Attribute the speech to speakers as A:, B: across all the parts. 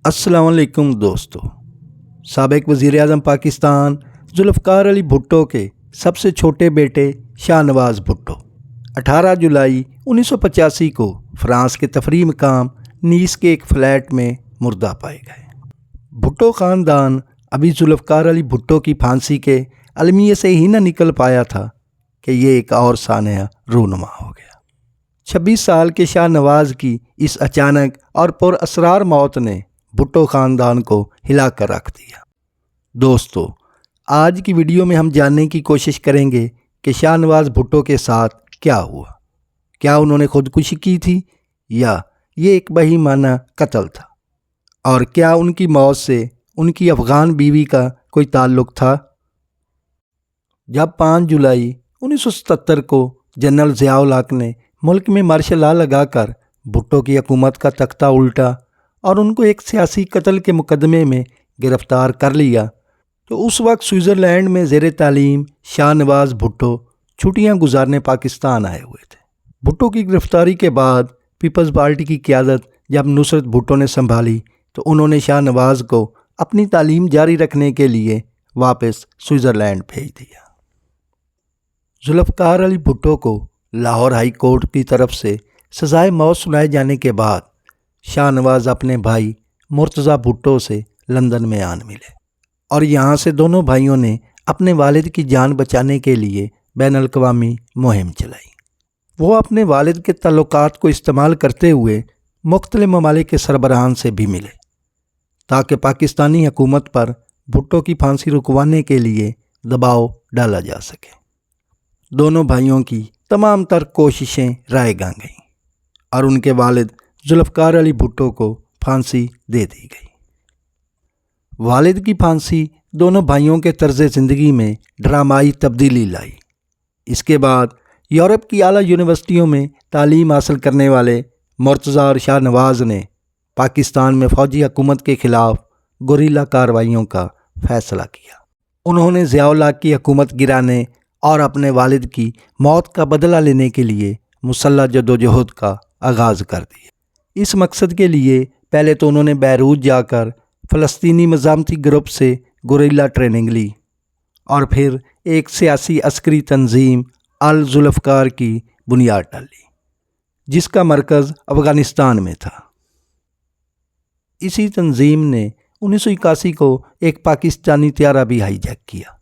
A: السلام علیکم دوستو۔ سابق وزیر اعظم پاکستان ذوالفقار علی بھٹو کے سب سے چھوٹے بیٹے شاہ نواز بھٹو 18 جولائی 1985 کو فرانس کے تفریحی مقام نیس کے ایک فلیٹ میں مردہ پائے گئے۔ بھٹو خاندان ابھی ذوالفقار علی بھٹو کی پھانسی کے المیے سے ہی نہ نکل پایا تھا کہ یہ ایک اور سانحہ رونما ہو گیا۔ 26 سال کے شاہ نواز کی اس اچانک اور پر اسرار موت نے بھٹو خاندان کو ہلا کر رکھ دیا۔ دوستو، آج کی ویڈیو میں ہم جاننے کی کوشش کریں گے کہ شاہ نواز بھٹو کے ساتھ کیا ہوا۔ کیا انہوں نے خودکشی کی تھی یا یہ ایک بہیمانہ قتل تھا؟ اور کیا ان کی موت سے ان کی افغان بیوی کا کوئی تعلق تھا؟ جب 5 جولائی 1977 کو جنرل ضیاء الحق نے ملک میں مارشل لا لگا کر بھٹو کی حکومت کا تختہ الٹا اور ان کو ایک سیاسی قتل کے مقدمے میں گرفتار کر لیا، تو اس وقت سوئٹزرلینڈ میں زیر تعلیم شاہ نواز بھٹو چھٹیاں گزارنے پاکستان آئے ہوئے تھے۔ بھٹو کی گرفتاری کے بعد پیپلز پارٹی کی قیادت جب نصرت بھٹو نے سنبھالی تو انہوں نے شاہ نواز کو اپنی تعلیم جاری رکھنے کے لیے واپس سوئٹزرلینڈ بھیج دیا۔ ذوالفقار علی بھٹو کو لاہور ہائی کورٹ کی طرف سے سزائے موت سنائے جانے کے بعد شاہ نواز اپنے بھائی مرتضیٰ بھٹو سے لندن میں آن ملے اور یہاں سے دونوں بھائیوں نے اپنے والد کی جان بچانے کے لیے بین الاقوامی مہم چلائی۔ وہ اپنے والد کے تعلقات کو استعمال کرتے ہوئے مختلف ممالک کے سربراہان سے بھی ملے تاکہ پاکستانی حکومت پر بھٹو کی پھانسی رکوانے کے لیے دباؤ ڈالا جا سکے۔ دونوں بھائیوں کی تمام تر کوششیں رائے گاں گئیں اور ان کے والد ذوالفقار علی بھٹو کو پھانسی دے دی گئی۔ والد کی پھانسی دونوں بھائیوں کے طرز زندگی میں ڈرامائی تبدیلی لائی۔ اس کے بعد یورپ کی اعلیٰ یونیورسٹیوں میں تعلیم حاصل کرنے والے مرتضیٰ اور شاہ نواز نے پاکستان میں فوجی حکومت کے خلاف گوریلا کارروائیوں کا فیصلہ کیا۔ انہوں نے ضیاء الحق کی حکومت گرانے اور اپنے والد کی موت کا بدلہ لینے کے لیے مسلح جدوجہد کا آغاز کر دیا۔ اس مقصد کے لیے پہلے تو انہوں نے بیروت جا کر فلسطینی مزاحمتی گروپ سے گوریلا ٹریننگ لی اور پھر ایک سیاسی عسکری تنظیم الذوالفقار کی بنیاد ڈالی جس کا مرکز افغانستان میں تھا۔ اسی تنظیم نے 1981 کو ایک پاکستانی طیارہ بھی ہائی جیک کیا۔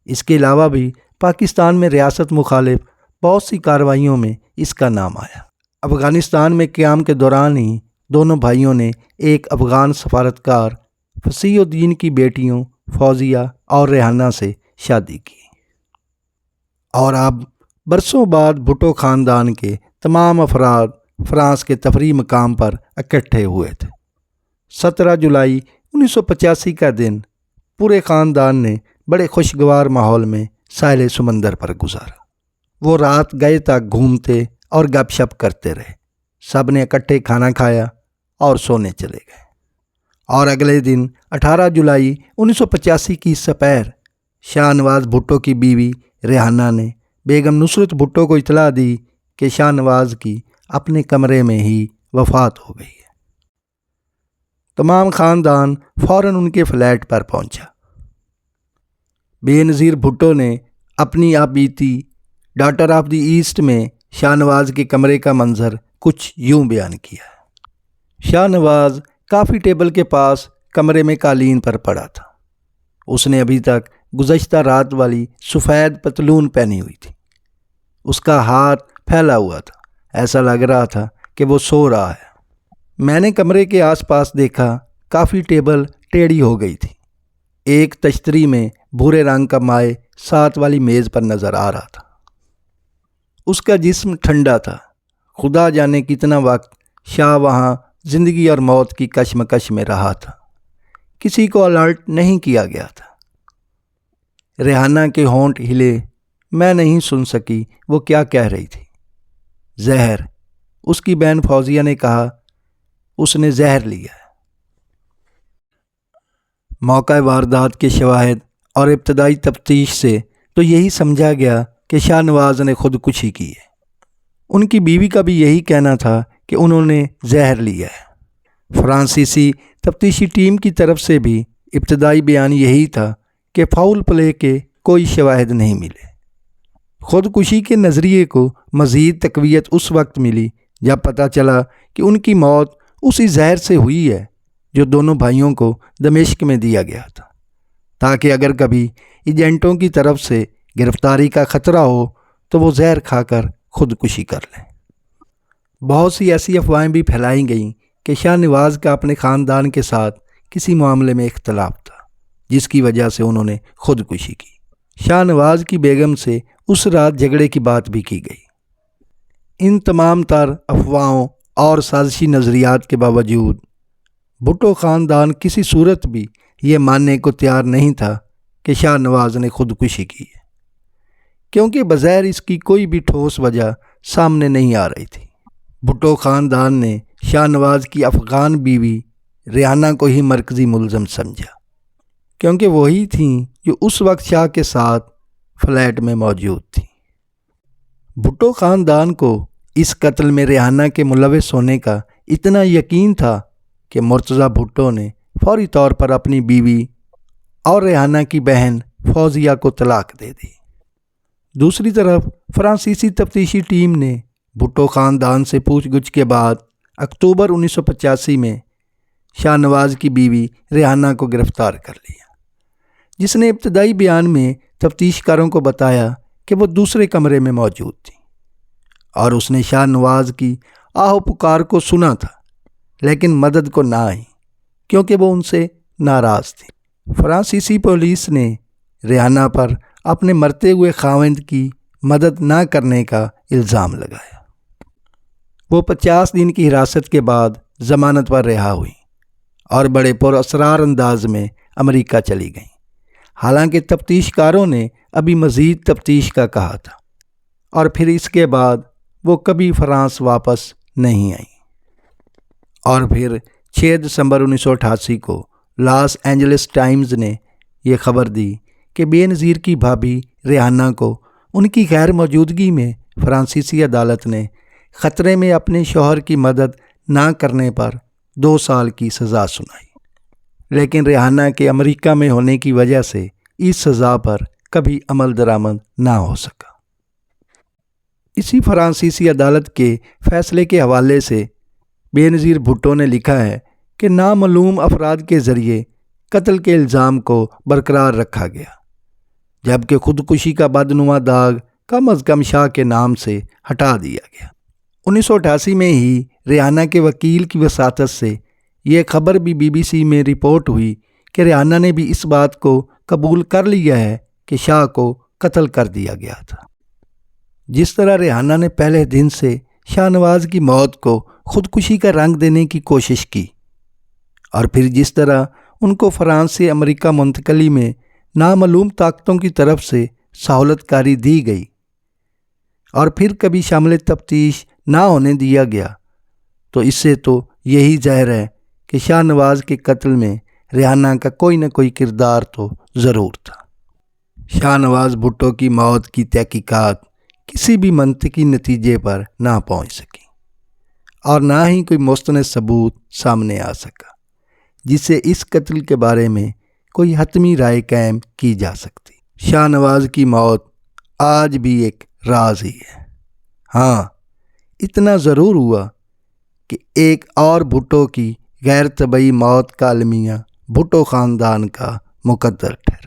A: اس کے علاوہ بھی پاکستان میں ریاست مخالف بہت سی کارروائیوں میں اس کا نام آیا۔ افغانستان میں قیام کے دوران ہی دونوں بھائیوں نے ایک افغان سفارتکار فصیح الدین کی بیٹیوں فوزیہ اور ریحانہ سے شادی کی، اور اب برسوں بعد بھٹو خاندان کے تمام افراد فرانس کے تفریحی مقام پر اکٹھے ہوئے تھے۔ 17 جولائی 1985 کا دن پورے خاندان نے بڑے خوشگوار ماحول میں ساحل سمندر پر گزارا۔ وہ رات گئے تک گھومتے اور گپ شپ کرتے رہے۔ سب نے اکٹھے کھانا کھایا اور سونے چلے گئے، اور اگلے دن 18 جولائی 1985 کی سپہر شاہ نواز بھٹو کی بیوی ریحانہ نے بیگم نصرت بھٹو کو اطلاع دی کہ شاہ نواز کی اپنے کمرے میں ہی وفات ہو گئی ہے۔ تمام خاندان فوراً ان کے فلیٹ پر پہنچا۔ بے نظیر بھٹو نے اپنی آپ بیتی ڈاٹر آف دی ایسٹ میں شاہ نواز کے کمرے کا منظر کچھ یوں بیان کیا ہے۔ شاہ نواز کافی ٹیبل کے پاس کمرے میں قالین پر پڑا تھا۔ اس نے ابھی تک گزشتہ رات والی سفید پتلون پہنی ہوئی تھی۔ اس کا ہاتھ پھیلا ہوا تھا، ایسا لگ رہا تھا کہ وہ سو رہا ہے۔ میں نے کمرے کے آس پاس دیکھا، کافی ٹیبل ٹیڑھی ہو گئی تھی۔ ایک تشتری میں بھورے رنگ کا مائع ساتھ والی میز پر نظر آ رہا تھا۔ اس کا جسم ٹھنڈا تھا۔ خدا جانے کتنا وقت شاہ وہاں زندگی اور موت کی کشمکش میں رہا تھا۔ کسی کو الرٹ نہیں کیا گیا تھا۔ ریحانہ کے ہونٹ ہلے۔ میں نہیں سن سکی وہ کیا کہہ رہی تھی۔ زہر، اس کی بہن فوزیہ نے کہا، اس نے زہر لیا ہے۔ موقع واردات کے شواہد اور ابتدائی تفتیش سے تو یہی سمجھا گیا کہ شاہ نواز نے خودکشی کی ہے۔ ان کی بیوی کا بھی یہی کہنا تھا کہ انہوں نے زہر لیا ہے۔ فرانسیسی تفتیشی ٹیم کی طرف سے بھی ابتدائی بیان یہی تھا کہ فاؤل پلے کے کوئی شواہد نہیں ملے۔ خودکشی کے نظریے کو مزید تقویت اس وقت ملی جب پتہ چلا کہ ان کی موت اسی زہر سے ہوئی ہے جو دونوں بھائیوں کو دمشق میں دیا گیا تھا، تاکہ اگر کبھی ایجنٹوں کی طرف سے گرفتاری کا خطرہ ہو تو وہ زہر کھا کر خودکشی کر لیں۔ بہت سی ایسی افواہیں بھی پھیلائی گئیں کہ شاہ نواز کا اپنے خاندان کے ساتھ کسی معاملے میں اختلاف تھا جس کی وجہ سے انہوں نے خودکشی کی۔ شاہ نواز کی بیگم سے اس رات جھگڑے کی بات بھی کی گئی۔ ان تمام تر افواہوں اور سازشی نظریات کے باوجود بھٹو خاندان کسی صورت بھی یہ ماننے کو تیار نہیں تھا کہ شاہ نواز نے خودکشی کی ہے، کیونکہ بظاہر اس کی کوئی بھی ٹھوس وجہ سامنے نہیں آ رہی تھی۔ بھٹو خاندان نے شاہ نواز کی افغان بیوی ریحانہ کو ہی مرکزی ملزم سمجھا، کیونکہ وہی تھیں جو اس وقت شاہ کے ساتھ فلیٹ میں موجود تھیں۔ بھٹو خاندان کو اس قتل میں ریحانہ کے ملوث ہونے کا اتنا یقین تھا کہ مرتضیٰ بھٹو نے فوری طور پر اپنی بیوی اور ریحانہ کی بہن فوزیہ کو طلاق دے دی۔ دوسری طرف فرانسیسی تفتیشی ٹیم نے بھٹو خاندان سے پوچھ گچھ کے بعد اکتوبر 1985 میں شاہ نواز کی بیوی ریحانہ کو گرفتار کر لیا، جس نے ابتدائی بیان میں تفتیش کاروں کو بتایا کہ وہ دوسرے کمرے میں موجود تھی اور اس نے شاہ نواز کی آہ و پکار کو سنا تھا، لیکن مدد کو نہ آئی کیونکہ وہ ان سے ناراض تھی۔ فرانسیسی پولیس نے ریحانہ پر اپنے مرتے ہوئے خاوند کی مدد نہ کرنے کا الزام لگایا۔ وہ 50 دن کی حراست کے بعد ضمانت پر رہا ہوئی اور بڑے پر اسرار انداز میں امریکہ چلی گئیں، حالانکہ تفتیش کاروں نے ابھی مزید تفتیش کا کہا تھا، اور پھر اس کے بعد وہ کبھی فرانس واپس نہیں آئیں۔ اور پھر 6 دسمبر 1988 کو لاس اینجلس ٹائمز نے یہ خبر دی کہ بے نظیر کی بھابھی ریحانہ کو ان کی غیر موجودگی میں فرانسیسی عدالت نے خطرے میں اپنے شوہر کی مدد نہ کرنے پر 2 سال کی سزا سنائی، لیکن ریحانہ کے امریکہ میں ہونے کی وجہ سے اس سزا پر کبھی عمل درآمد نہ ہو سکا۔ اسی فرانسیسی عدالت کے فیصلے کے حوالے سے بے نظیر بھٹو نے لکھا ہے کہ نامعلوم افراد کے ذریعے قتل کے الزام کو برقرار رکھا گیا، جبکہ خودکشی کا بدنما داغ کم از کم شاہ کے نام سے ہٹا دیا گیا۔ 1988 میں ہی ریحانہ کے وکیل کی وساطت سے یہ خبر بھی BBC میں رپورٹ ہوئی کہ ریحانہ نے بھی اس بات کو قبول کر لیا ہے کہ شاہ کو قتل کر دیا گیا تھا۔ جس طرح ریحانہ نے پہلے دن سے شاہ نواز کی موت کو خودکشی کا رنگ دینے کی کوشش کی، اور پھر جس طرح ان کو فرانس سے امریکہ منتقلی میں نامعلوم طاقتوں کی طرف سے سہولت کاری دی گئی، اور پھر کبھی شامل تفتیش نہ ہونے دیا گیا، تو اس سے تو یہی ظاہر ہے کہ شاہ نواز کے قتل میں ریحانہ کا کوئی نہ کوئی کردار تو ضرور تھا۔ شاہ نواز بھٹو کی موت کی تحقیقات کسی بھی منطقی نتیجے پر نہ پہنچ سکی، اور نہ ہی کوئی مستند ثبوت سامنے آ سکا جس سے اس قتل کے بارے میں کوئی حتمی رائے قائم کی جا سکتی۔ شاہ نواز کی موت آج بھی ایک راز ہی ہے۔ ہاں، اتنا ضرور ہوا کہ ایک اور بھٹو کی غیر طبعی موت کا المیہ بھٹو خاندان کا مقدر ٹھہرا۔